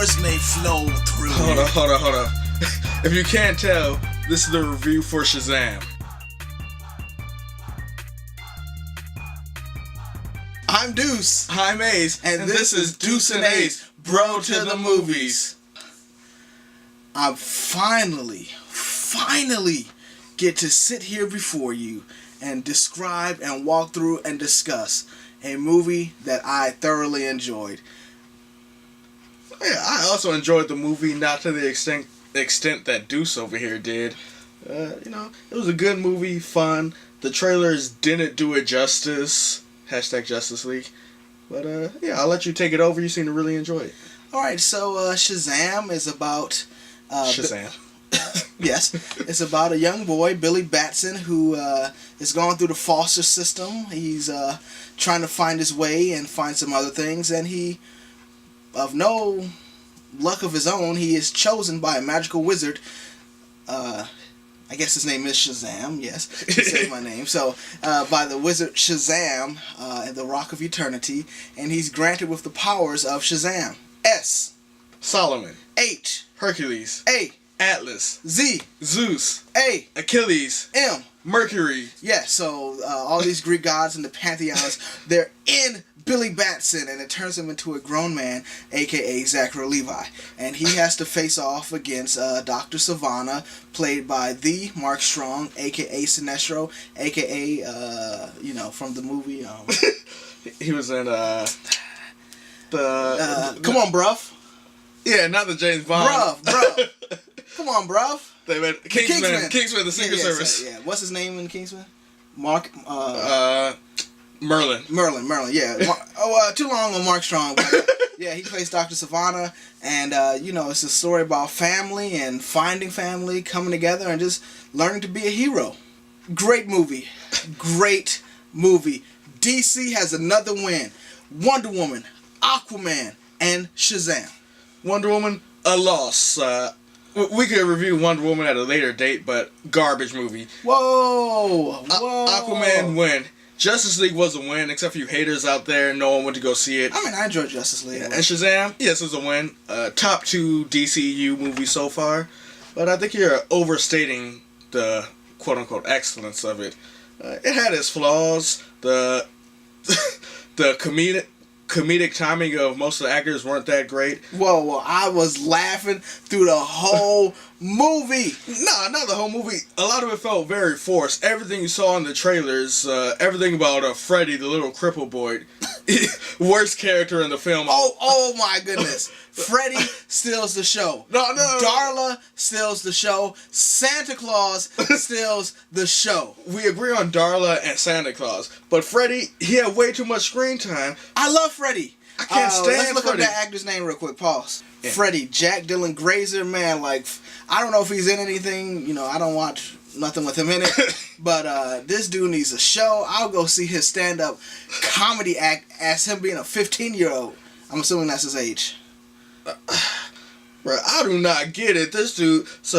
powers may flow through Hold you. on. If you can't tell, this is the review for Shazam. I'm Deuce. I'm Ace, And this is Deuce and Ace, Bro to the Movies. I finally get to sit here before you and describe and walk through and discuss a movie that I thoroughly enjoyed. Yeah, I also enjoyed the movie, not to the extent that Deuce over here did. It was a good movie, fun. The trailers didn't do it justice. Hashtag Justice League. But I'll let you take it over. You seem to really enjoy it. Alright, so Shazam is about... Shazam. Yes, it's about a young boy, Billy Batson, who is going through the foster system. He's trying to find his way and find some other things, and he, of no luck of his own, he is chosen by a magical wizard. I guess his name is Shazam, yes, he said my name. So, by the wizard Shazam, the Rock of Eternity, and he's granted with the powers of Shazam. S. Solomon. H. Hercules. A. Atlas. Z. Zeus. A. Achilles. M. Mercury. Yeah, so all these Greek gods and the pantheons, they're in Billy Batson, and it turns him into a grown man, a.k.a. Zachary Levi. And he has to face off against Dr. Savannah, played by the Mark Strong, a.k.a. Sinestro, a.k.a. From the movie. He was in Come on, bruv. Yeah, not the James Bond. Bruv. Come on, bruv. They went Kingsman, the Secret Service. Yeah, what's his name in Kingsman? Mark. Merlin. Merlin. Yeah. Too long on Mark Strong. But, yeah, he plays Dr. Savannah, and it's a story about family and finding family, coming together, and just learning to be a hero. Great movie. DC has another win. Wonder Woman, Aquaman, and Shazam. Wonder Woman, a loss. We could review Wonder Woman at a later date, but garbage movie. Whoa. Aquaman win. Justice League was a win, except for you haters out there. No one went to go see it. I mean, I enjoyed Justice League. And Shazam, yes, it was a win. Top 2 DCU movies so far. But I think you're overstating the quote-unquote excellence of it. It had its flaws. The comedic timing of most of the actors weren't that great. Whoa, I was laughing through the whole movie. No, not the whole movie. A lot of it felt very forced. Everything you saw in the trailers, everything about Freddy, the little cripple boy, worst character in the film. Oh my goodness. Freddy steals the show. No. Darla steals the show. Santa Claus steals the show. We agree on Darla and Santa Claus, but Freddy, he had way too much screen time. I love Freddy. I can't stand Let's look Freddy. up that actor's name real quick. Pause. Yeah. Freddy, Jack Dylan Grazer, man, I don't know if he's in anything. I don't watch nothing with him in it. But this dude needs a show. I'll go see his stand-up comedy act as him being a 15-year-old. I'm assuming that's his age. Bro, I do not get it. This dude, this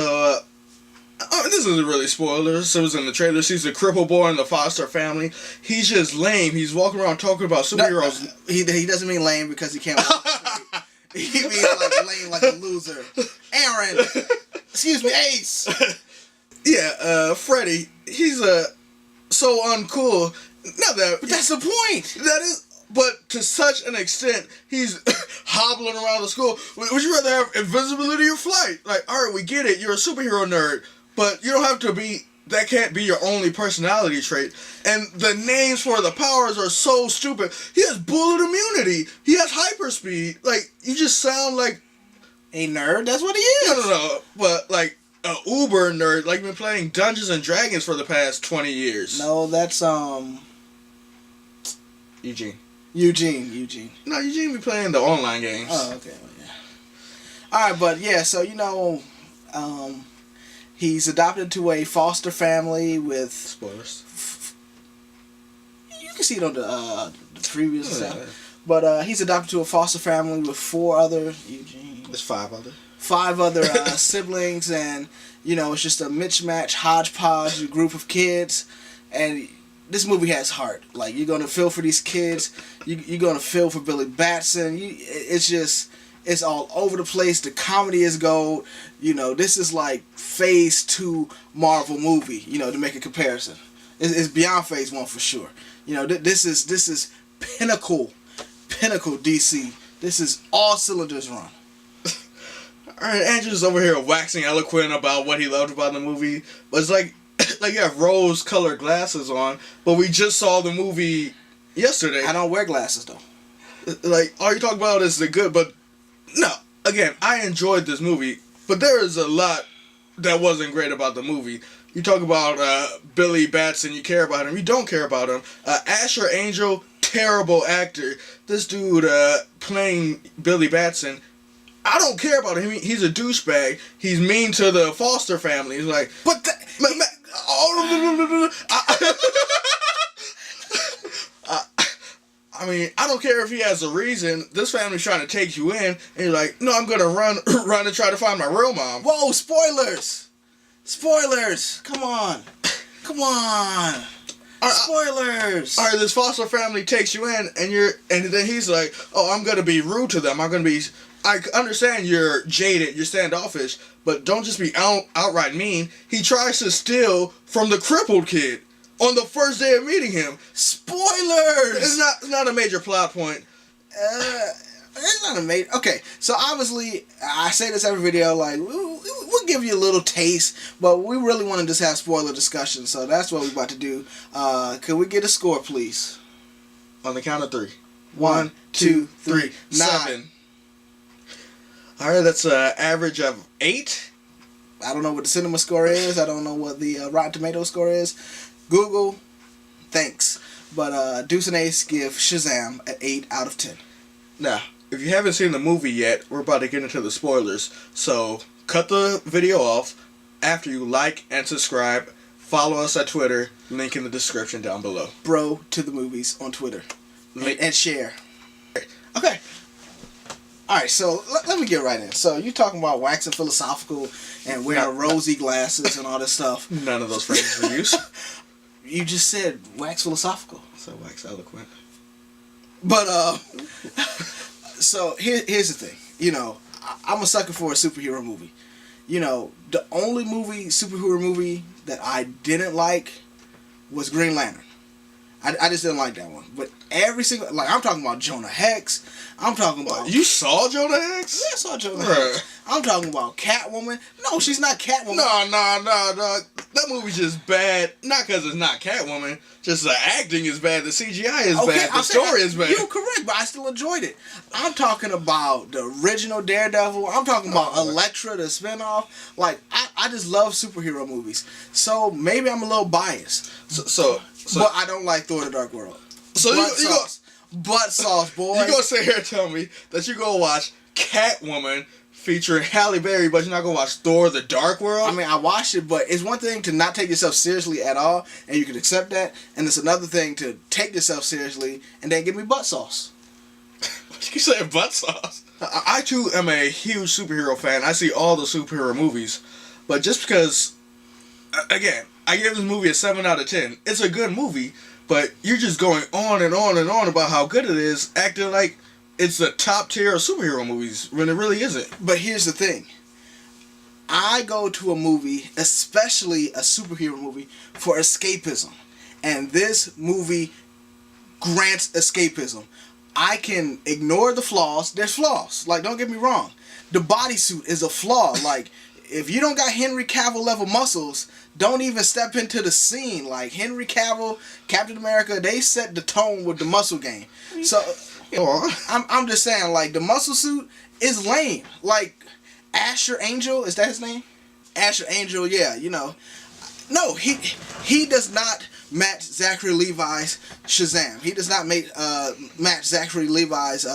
isn't really spoilers. It was in the trailers. He's a cripple boy in the foster family. He's just lame. He's walking around talking about superheroes. No, he doesn't mean lame because he can't walk straight. He means lame like a loser. Aaron, excuse me, Ace. Yeah, Freddy, he's so uncool. Not that. But that's the point. That is. But to such an extent, he's hobbling around the school. Would you rather have invisibility or flight? Like, alright, we get it. You're a superhero nerd. But you don't have to be... That can't be your only personality trait. And the names for the powers are so stupid. He has bullet immunity. He has hyperspeed. Like, you just sound like... A nerd? That's what he is. No. But, like, a uber nerd. Like, been playing Dungeons and Dragons for the past 20 years. No, that's, Eugene. No, Eugene be playing the online games. Oh, okay. Well, yeah. Alright, but yeah, so, he's adopted to a foster family with... Spoilers. You can see it on the previous stuff. But he's adopted to a foster family with 4 other... There's 5 other. 5 other siblings, and, it's just a mismatch, hodgepodge group of kids, and... This movie has heart. Like, you're going to feel for these kids. You're going to feel for Billy Batson. It's just, It's all over the place. The comedy is gold. You know, this is like Phase 2 Marvel movie. You know, to make a comparison, it's beyond Phase 1 for sure. You know, this is pinnacle DC. This is all cylinders run. Alright, Andrew's over here waxing eloquent about what he loved about the movie, but it's like you have rose-colored glasses on, but we just saw the movie yesterday. I don't wear glasses though. Like, all you talk about is the good, but no. Again, I enjoyed this movie, but there is a lot that wasn't great about the movie. You talk about Billy Batson, you care about him. You don't care about him. Asher Angel, terrible actor. This dude playing Billy Batson, I don't care about him. He's a douchebag. He's mean to the Foster family. He's like, but I mean, I don't care if he has a reason. This family's trying to take you in, and you're like, no, I'm gonna run and try to find my real mom. Whoa, spoilers! Spoilers! Come on! Spoilers! Alright, this Foster family takes you in, and then he's like, oh, I'm gonna be rude to them. I understand you're jaded, you're standoffish, but don't just be outright mean. He tries to steal from the crippled kid on the first day of meeting him. Spoilers! It's not a major plot point. It's not a major... Okay, so obviously, I say this every video, like, we'll give you a little taste, but we really want to just have spoiler discussion, so that's what we're about to do. Could we get a score, please? On the count of 3. 1, 2, 3, 7. Alright, that's an average of 8. I don't know what the cinema score is. I don't know what the Rotten Tomato score is. Google, thanks. But Deuce and Ace give Shazam an 8 out of 10. Now, if you haven't seen the movie yet, we're about to get into the spoilers. So, cut the video off after you like and subscribe. Follow us at Twitter. Link in the description down below. Bro to the movies on Twitter. And share. Okay. Alright, so let me get right in. So, you talking about waxing philosophical and wearing rosy glasses and all this stuff. None of those phrases were used. You just said wax philosophical. So, wax eloquent. But, so here's the thing. You know, I'm a sucker for a superhero movie. You know, the only superhero movie that I didn't like was Green Lantern. I just didn't like that one. But every single... Like, I'm talking about Jonah Hex. I'm talking about... You saw Jonah Hex? Yeah, I saw Jonah Hex. I'm talking about Catwoman. No, she's not Catwoman. No. That movie's just bad. Not because it's not Catwoman. Just the acting is bad. The CGI is bad. The story is bad. You're correct, but I still enjoyed it. I'm talking about the original Daredevil. I'm talking about Elektra, the spinoff. Like, I just love superhero movies. So, maybe I'm a little biased. So but I don't like Thor: The Dark World. So butt sauce, boy. You gonna sit here and tell me that you gonna watch Catwoman featuring Halle Berry, but you're not gonna watch Thor: The Dark World? I mean, I watched it, but it's one thing to not take yourself seriously at all, and you can accept that, and it's another thing to take yourself seriously and then give me butt sauce. You saying butt sauce? I too am a huge superhero fan. I see all the superhero movies, but just because, again, I give this movie a 7 out of 10. It's a good movie, but you're just going on and on and on about how good it is, acting like it's the top tier of superhero movies when it really isn't. But here's the thing. I go to a movie, especially a superhero movie, for escapism. And this movie grants escapism. I can ignore the flaws. There's flaws. Like, don't get me wrong. The bodysuit is a flaw. Like, if you don't got Henry Cavill level muscles, don't even step into the scene. Like, Henry Cavill, Captain America, they set the tone with the muscle game. So, I'm just saying, like, the muscle suit is lame. Like, Asher Angel, is that his name? Asher Angel, yeah, you know. No, he does not match Zachary Levi's Shazam. He does not match Zachary Levi's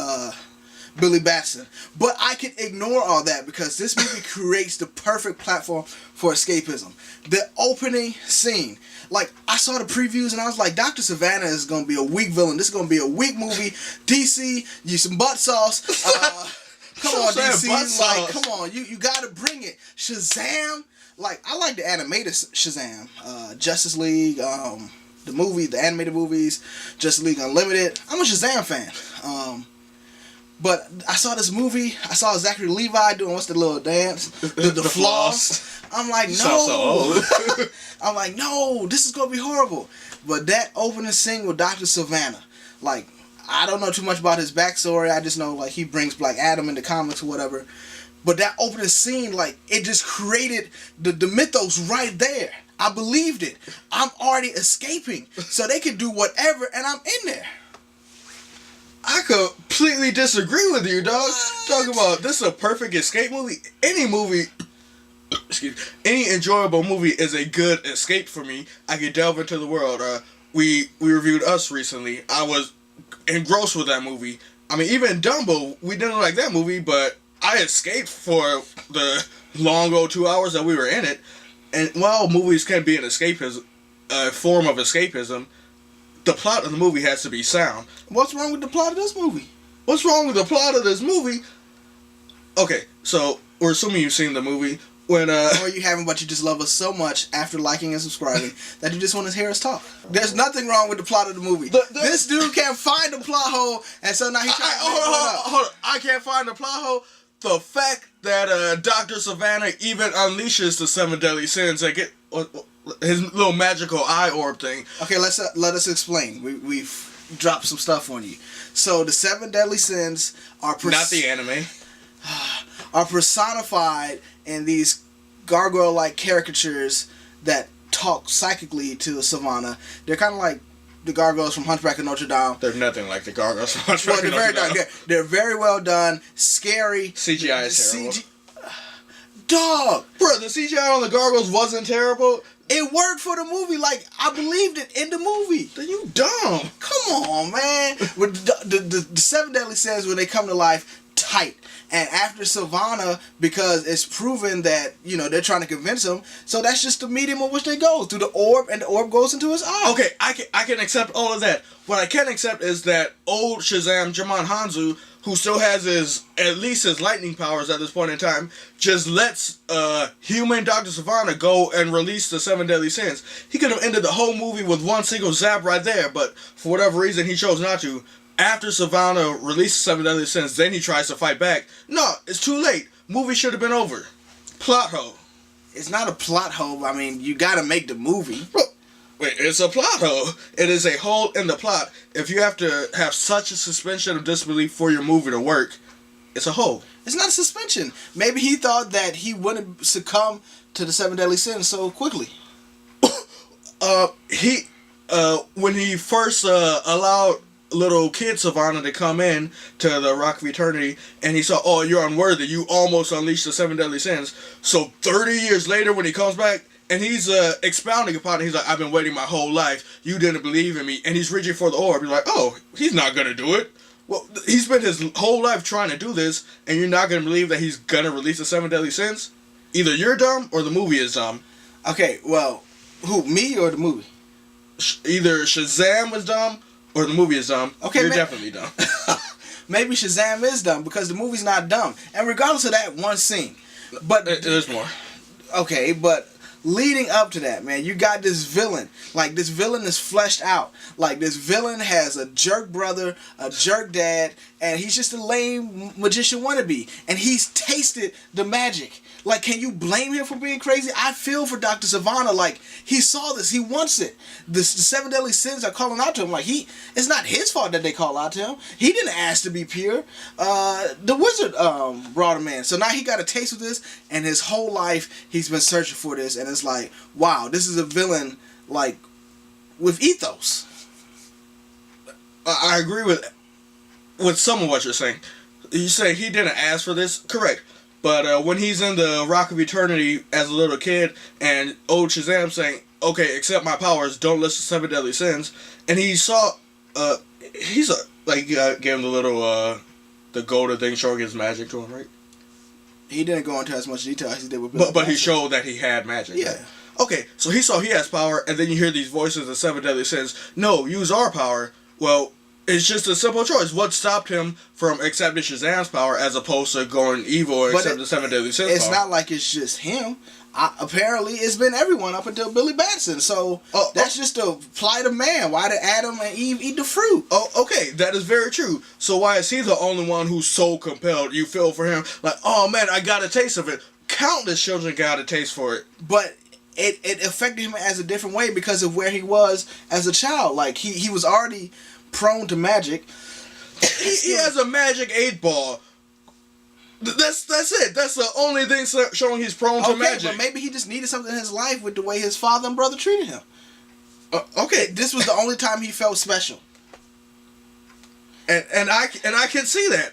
Billy Batson. But I can ignore all that because this movie creates the perfect platform for escapism. The opening scene. Like, I saw the previews and I was like, Dr. Savannah is going to be a weak villain. This is going to be a weak movie. DC, you some butt sauce. Come on, DC. Like, come on. You got to bring it. Shazam. Like, I like the animated Shazam. Justice League, the animated movies, Justice League Unlimited. I'm a Shazam fan. But I saw this movie. I saw Zachary Levi doing what's the little dance, the floss. I'm like, no. I'm like, no. This is gonna be horrible. But that opening scene with Dr. Savannah, like, I don't know too much about his backstory. I just know like he brings Black Adam into comics or whatever. But that opening scene, like, it just created the mythos right there. I believed it. I'm already escaping, so they can do whatever, and I'm in there. I completely disagree with you, dog. Talking about this is a perfect escape movie. Any enjoyable movie is a good escape for me. I can delve into the world. We reviewed Us recently. I was engrossed with that movie. I mean, even Dumbo, we didn't like that movie, but I escaped for the long old 2 hours that we were in it. And while movies can be an escapism, a form of escapism, the plot of the movie has to be sound. What's wrong with the plot of this movie? What's wrong with the plot of this movie? Okay, so we're assuming you've seen the movie. Or you haven't, but you just love us so much after liking and subscribing that you just want to hear us talk. There's nothing wrong with the plot of the movie. This dude can't find a plot hole, and so now he's trying to hold on. I can't find the plot hole. The fact that Dr. Savannah even unleashes the 7 deadly sins, like his little magical eye orb thing. Okay, let us explain. We've dropped some stuff on you. So the 7 deadly sins are not the anime. Are personified in these gargoyle-like caricatures that talk psychically to Savannah. They're kind of like the gargoyles from Hunchback of Notre Dame. They're nothing like the gargoyles from Hunchback of Notre Dame. They're very well done, scary. CGI is terrible. Dog! Bro, the CGI on the gargoyles wasn't terrible. It worked for the movie. Like, I believed it in the movie. Then you dumb. Come on, man. With the 7 deadly sins, when they come to life, tight. And after Savannah, because it's proven that, you know, they're trying to convince him, so that's just the medium in which they go, through the orb, and the orb goes into his eye. Okay, I can accept all of that. What I can't accept is that old Shazam, Jamon Hanzu, who still has at least his lightning powers at this point in time, just lets human Dr. Savannah go and release the 7 deadly sins. He could have ended the whole movie with one single zap right there, but for whatever reason he chose not to. After Savannah releases 7 deadly sins, then he tries to fight back. No, it's too late. Movie should have been over. Plot hole. It's not a plot hole. I mean, you gotta make the movie. Wait, it's a plot hole. It is a hole in the plot. If you have to have such a suspension of disbelief for your movie to work, it's a hole. It's not a suspension. Maybe he thought that he wouldn't succumb to the 7 deadly sins so quickly. When he first allowed little kid Savannah to come in to the Rock of Eternity, and he saw, oh, you're unworthy, you almost unleashed the 7 deadly sins. So 30 years later when he comes back and he's expounding upon it, he's like, I've been waiting my whole life, you didn't believe in me, and he's reaching for the orb. You're like, oh, he's not gonna do it. Well, he spent his whole life trying to do this, and you're not gonna believe that he's gonna release the 7 deadly sins? Either you're dumb or the movie is dumb. Okay, well, who, me or the movie? Either Shazam was dumb or the movie is dumb. Okay, you're definitely dumb. Maybe Shazam is dumb because the movie's not dumb. And regardless of that one scene. But there's more. Okay, but leading up to that, man, you got this villain. Like, this villain is fleshed out. Like, this villain has a jerk brother, a jerk dad, and he's just a lame magician wannabe. And he's tasted the magic. Like, can you blame him for being crazy? I feel for Dr. Savannah. Like, he saw this. He wants it. The 7 deadly sins are calling out to him. Like, it's not his fault that they call out to him. He didn't ask to be pure. The wizard brought him in. So now he got a taste of this, and his whole life he's been searching for this. And it's like, wow, this is a villain, like, with ethos. I agree with some of what you're saying. You say he didn't ask for this. Correct. But when he's in the Rock of Eternity as a little kid, and old Shazam saying, okay, accept my powers, don't listen to 7 deadly sins, and he saw, gave him the little, the golden thing showing his magic to him, right? He didn't go into as much detail as he did with But he showed that he had magic. Yeah. Right? Okay, so he saw he has power, and then you hear these voices of 7 deadly sins, no, use our power. Well, It's just a simple choice. What stopped him from accepting Shazam's power as opposed to going evil and accepting the seven deadly sins? It's not like it's just him. Apparently, it's been everyone up until Billy Batson. So that's just a plight of man. Why did Adam and Eve eat the fruit? Oh, okay, that is very true. So why is he the only one who's so compelled? You feel for him like, oh man, I got a taste of it. Countless children got a taste for it. But it affected him as a different way because of where he was as a child. Like he was already prone to magic. He has a magic 8-ball. That's it. That's the only thing showing he's prone to magic. But maybe he just needed something in his life with the way his father and brother treated him. Okay, this was the only time he felt special. And I can see that.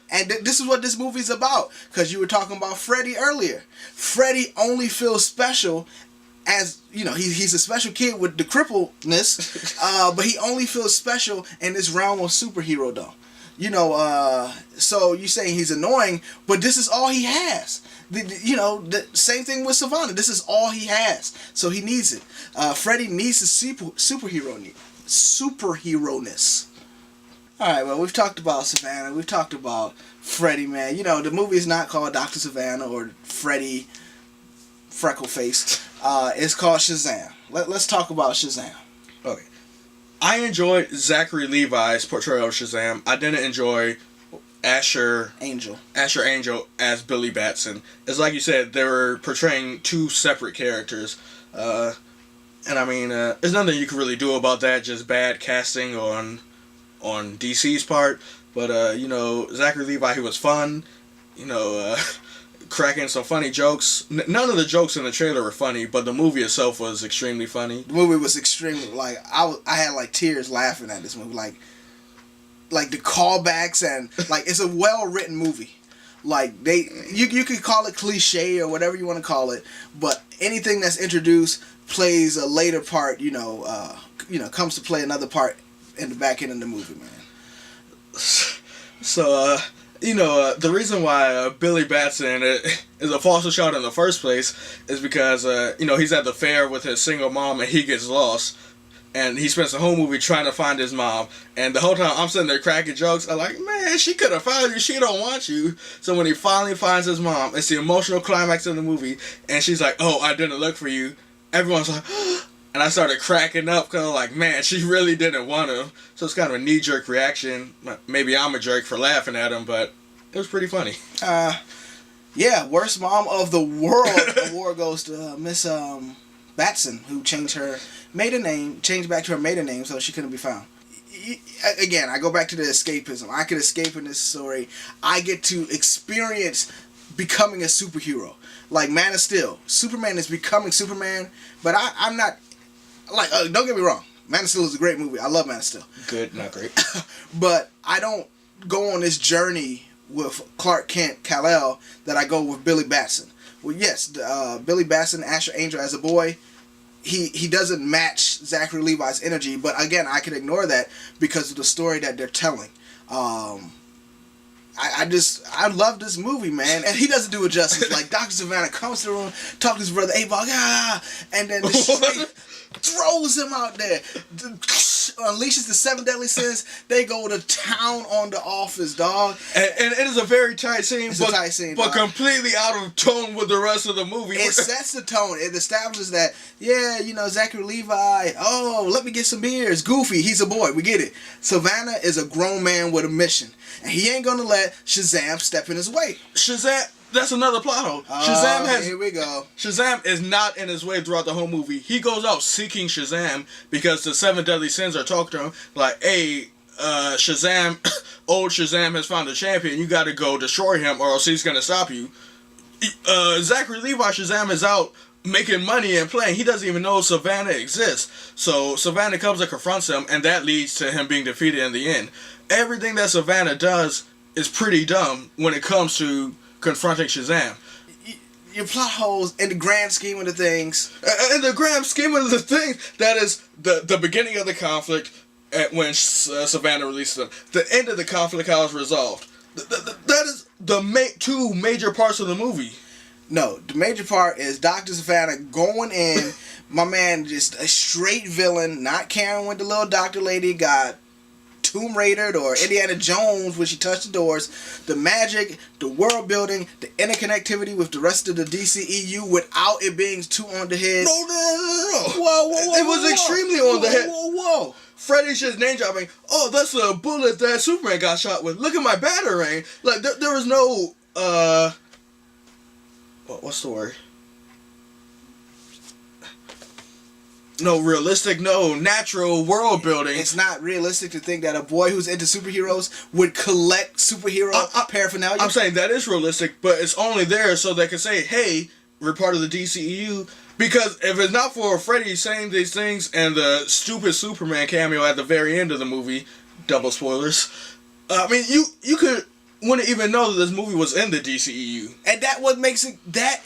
And this is what this movie's about. Because you were talking about Freddy earlier. Freddy only feels special as, you know, he's a special kid with the crippledness, but he only feels special in this realm of superhero-dom. You know, so you're saying he's annoying, but this is all he has. You know, the same thing with Savannah. This is all he has, so he needs it. Freddy needs his superhero-ness. All right, well, we've talked about Savannah. We've talked about Freddy, man. You know, the movie is not called Dr. Savannah or Freddy Freckleface. It's called Shazam. Let's talk about Shazam. Okay. I enjoyed Zachary Levi's portrayal of Shazam. I didn't enjoy Asher Angel as Billy Batson. It's like you said, they were portraying two separate characters. And I mean, there's nothing you can really do about that, just bad casting on DC's part. But, you know, Zachary Levi, he was fun. You know, cracking some funny jokes. None of the jokes in the trailer were funny, but the movie itself was extremely funny. The movie was extremely, like, I had like tears laughing at this movie, like the callbacks, and like it's a well written movie. Like you could call it cliche or whatever you want to call it, but anything that's introduced plays a later part. Comes to play another part in the back end of the movie, man. So, the reason why Billy Batson is a false shot in the first place is because, he's at the fair with his single mom and he gets lost. And he spends the whole movie trying to find his mom. And the whole time I'm sitting there cracking jokes. I'm like, man, she could have found you. She don't want you. So when he finally finds his mom, it's the emotional climax of the movie. And she's like, oh, I didn't look for you. Everyone's like, and I started cracking up, kind of like, man, she really didn't want him. So it's kind of a knee-jerk reaction. Maybe I'm a jerk for laughing at him, but it was pretty funny. Yeah, worst mom of the world award goes to Miss Batson, who changed back to her maiden name so she couldn't be found. Again, I go back to the escapism. I could escape in this story. I get to experience becoming a superhero. Like Man of Steel. Superman is becoming Superman, but I'm not... don't get me wrong. Man of Steel is a great movie. I love Man of Steel. Good, not great. But I don't go on this journey with Clark Kent, Kal-El, that I go with Billy Batson. Well, yes, Billy Batson, Asher Angel as a boy, he doesn't match Zachary Levi's energy, but again, I can ignore that because of the story that they're telling. I love this movie, man, and he doesn't do it justice. Like, Dr. Savannah comes to the room, talks to his brother A-Ball, and then throws him out there, unleashes the 7 deadly sins. They go to town on the office, dog. And it is a very tight scene, but completely out of tone with the rest of the movie. It sets the tone. It establishes that, Zachary Levi, let me get some beers. Goofy, he's a boy, we get it. Savannah is a grown man with a mission, and he ain't gonna let Shazam step in his way. That's another plot hole. Here we go. Shazam is not in his way throughout the whole movie. He goes out seeking Shazam because the 7 deadly sins are talking to him like, hey, Shazam, old Shazam has found a champion. You got to go destroy him or else he's going to stop you. Zachary Levi Shazam is out making money and playing. He doesn't even know Savannah exists. So Savannah comes and confronts him, and that leads to him being defeated in the end. Everything that Savannah does is pretty dumb when it comes to confronting Shazam. Your plot holes in the grand scheme of the things. In the grand scheme of the things, that is the beginning of the conflict when Savannah releases them. The end of the conflict, how it's resolved. That is the two major parts of the movie. No, the major part is Dr. Savannah going in, my man just a straight villain, not caring what the little doctor lady got Tomb Raider or Indiana Jones when she touched the doors. The magic, the world building, the interconnectivity with the rest of the DCEU without it being too on the head. No. Whoa. It was extremely on the head. Whoa. Freddy's just name dropping. Oh, that's a bullet that Superman got shot with. Look at my batarang. Like there was no what's the word? No realistic, no natural world building. It's not realistic to think that a boy who's into superheroes would collect superhero paraphernalia. I'm saying that is realistic, but it's only there so they can say, hey, we're part of the DCEU. Because if it's not for Freddy saying these things and the stupid Superman cameo at the very end of the movie, double spoilers, I mean, you wouldn't even know that this movie was in the DCEU. And that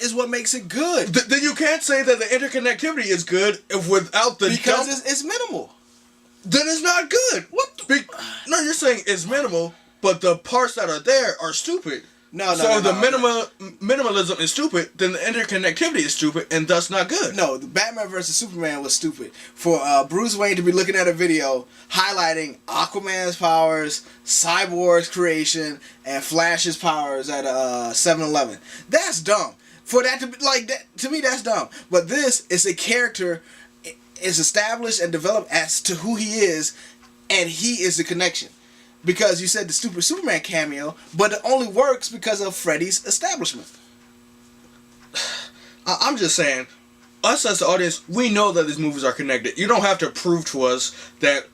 is what makes it good. Then you can't say that the interconnectivity is good if without the because it's minimal. Then it's not good. No, you're saying it's minimal, but the parts that are there are stupid. No. So the minimalism is stupid, then the interconnectivity is stupid, and thus not good. No, the Batman vs Superman was stupid. For Bruce Wayne to be looking at a video highlighting Aquaman's powers, Cyborg's creation, and Flash's powers at 7-Eleven. That's dumb. For that to be like that, to me, that's dumb. But this is a character is established and developed as to who he is, and he is the connection. Because you said the stupid Superman cameo, but it only works because of Freddy's establishment. I'm just saying, us as the audience, we know that these movies are connected. You don't have to prove to us that,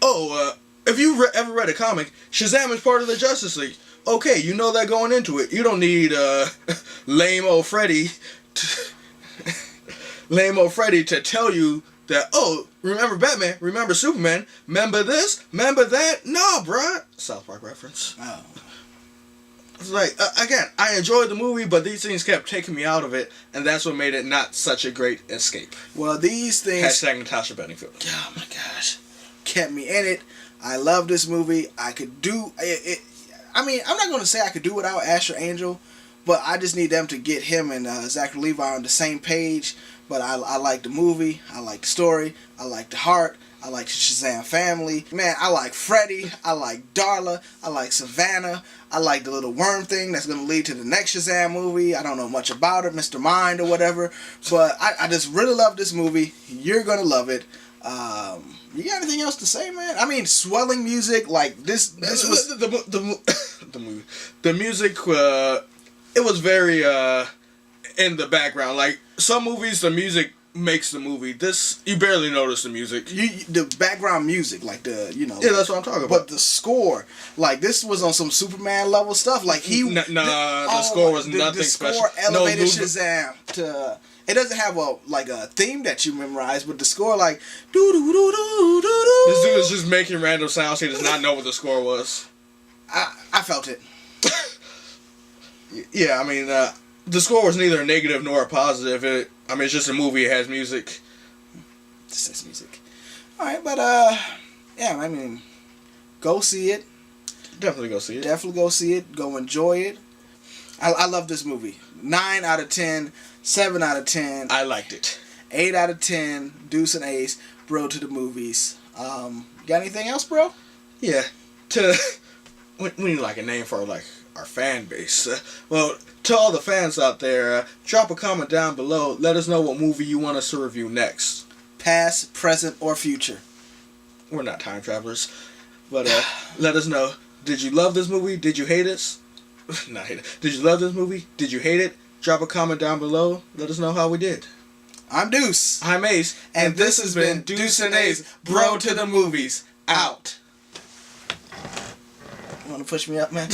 if you ever read a comic, Shazam is part of the Justice League. Okay, you know that going into it. You don't need lame old Freddy to tell you that, remember Batman, remember Superman, remember this, remember that. No, bruh. South Park reference. Oh. It's like, again, I enjoyed the movie, but these things kept taking me out of it, and that's what made it not such a great escape. Well, these things... Hashtag Natasha Bedingfield. Oh my gosh. Kept me in it. I love this movie. I could do... I mean, I'm not going to say I could do without Asher Angel, but I just need them to get him and Zachary Levi on the same page. But I like the movie, I like the story, I like the heart, I like the Shazam family. Man, I like Freddy, I like Darla, I like Savannah, I like the little worm thing that's going to lead to the next Shazam movie. I don't know much about it, Mr. Mind or whatever, but I just really love this movie. You're going to love it. You got anything else to say, man? I mean, swelling music, like this was... The music, it was very... in the background. Like, some movies, the music makes the movie. This, you barely notice the music. The background music, like the, Yeah, that's what I'm talking about. But the score, like, this was on some Superman level stuff. Like, the score was nothing special. The score elevated Shazam to... It doesn't have a theme that you memorize, but the score, like, doo-doo-doo-doo-doo-doo. This dude is just making random sounds. He does not know what the score was. I felt it. Yeah, I mean, the score was neither a negative nor a positive. It's just a movie. It has music. This is music. Alright, but, yeah, I mean, go see it. Definitely go see it. Definitely go see it. Go enjoy it. I love this movie. 9 out of 10. 7 out of 10. I liked it. 8 out of 10. Deuce and Ace. Bro to the movies. Got anything else, bro? Yeah. We need, like, a name for, like, our fan base. Well, to all the fans out there, drop a comment down below. Let us know what movie you want us to review next. Past, present, or future. We're not time travelers. But let us know. Did you love this movie? Did you hate it? Not hate it. Did you love this movie? Did you hate it? Drop a comment down below. Let us know how we did. I'm Deuce. I'm Ace. And this has been Deuce and Ace, Bro to the Movies. Out. You want to push me up, man?